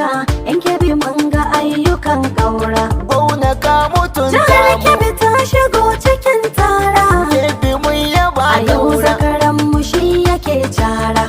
ayyuka, yan Kebbi mun ga ayyukan ƙaura. Gwamna ka mutunta Jihar mu, Kebbi ta shigo cikin tara. Kebbi mun yaba A yau daura. zakaran mu shi yake cara.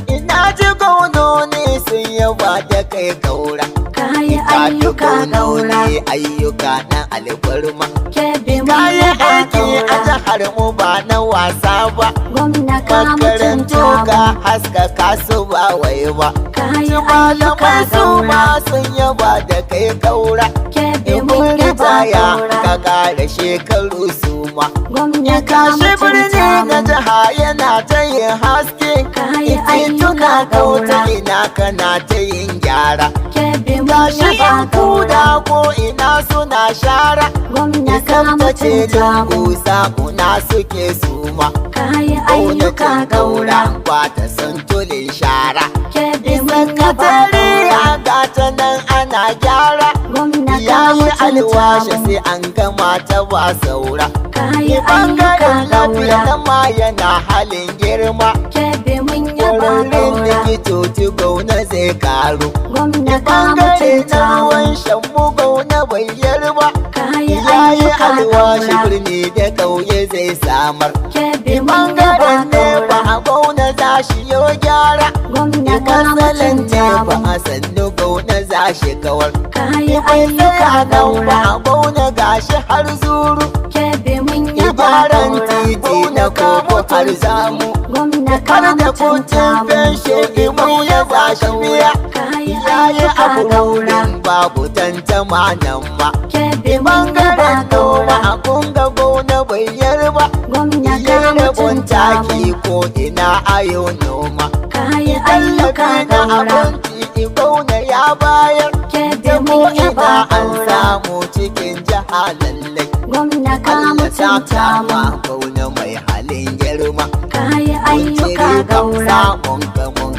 Ina ji gwamnoni sun yaba da kai Kaura. Kayi ayyuka ƙaura. Ayyuka na alfarma. Kebbi mun Kayi yaba aiki a ƙaura. jihar mu ba na wasa ba. Gwamna ka Makarantu mutunta ka mu. haskaka su ba wai ba. Kayi ayyuka Malamai su ƙaura. ma sun yaba da kai Kaura. Kebbi In mun mun yaba ritaya ƙaura. ka kara shekaru su ma. Gwamna ka Kashi birni mutunta na mu. jiha yana ta yin haske. Kayi Tituna ayyuka kauta ƙaura. ina kana ta yin gyara. Kebbi mun Gashi yaba yan kuda ƙaura. ko ina suna shara. Gwamna ka Tsaftace mutunta mu. lungu sakuna suke suma. Kayi ayyuka Gwamnatin ƙaura. ba ta son tulin shara. Kebbi mun yaba Sakatariya ƙaura. ga ta nan ana gyara. Gwamna ka Ya yi mutunta alwashi mu. sai an gama ta ba saura. Kayi ayyuka Bangaren lafiya ƙaura. na ma yana halin girma. Kebbi mun yaba Ƙwararrun ƙaura. likitoci gauna zai karu. Gwamna ka Bangare mutunta na mu. ruwan shanmu gauna bai yarba. Kayi Ya yi ayyuka alwashi ƙaura. birni da ƙauye zai samar. Kebbi mun yaba Bangaren nefa ƙaura. a gauna za shi yau gyara. Gwamna ka Matsalan mutunta nefa mu. a sannu gauna za shi kawar. Kayi ayyuka ƙaura. A gauna gashi har zuru. Kebbi mun yaba Gyaran ƙaura. titi na koko har zamu. Gwamna ka Har da mutunta kotun mu. fenshe imu ya zashi biya. Kayi Ya yi ayyuka abu ƙaura. wurin babu tantama nan ma. Kebbi mun yaba Bangaren noma ƙaura. a kunga gona bai yarba. Gwamna ka Ya rabon mutunta mu. taki ko ina ayo noma. Kayi ayyuka Tallafi na ƙaura. abinci gona ya bayar. Kebbi Da ko mun ina yaba an ƙaura. samu cikin jiha lallai. Gwamna ka Allah sa mutunta mu. kama gauna mai halin girma. Kayi ayyuka ƙaura. Samun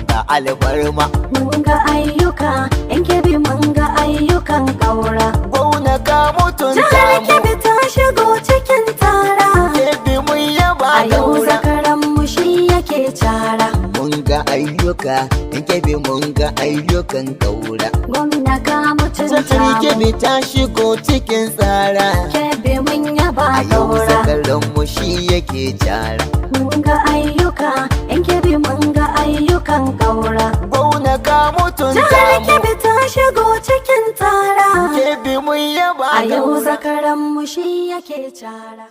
ka albarma. Mun ga ayyuka, yan Kebbi mun ga ayyukan ƙaura. Gauna ka mutunta Jihar mu. Kebbi ta shigo cikin tara. Kebbi mun yaba A yau gaura. zakaran mu shi yake cara. Mun ga ayyuka, in Kebbi mun ga ayyukan gaura. Gwamna ka mutunta Jihar mu. Kebbi ta shigo cikin tsara. Kebbi mun yaba A yau ƙaura. zakaran mu shi yake jara. Mun ga ayyuka, yan Kebbi mun ga ayyukan ƙaura. Gauna ka mutunta Jihar mu. Kebbi ta shigo cikin tara. Kebbi mun yaba A yau gaura. zakaran mu shi yake cara.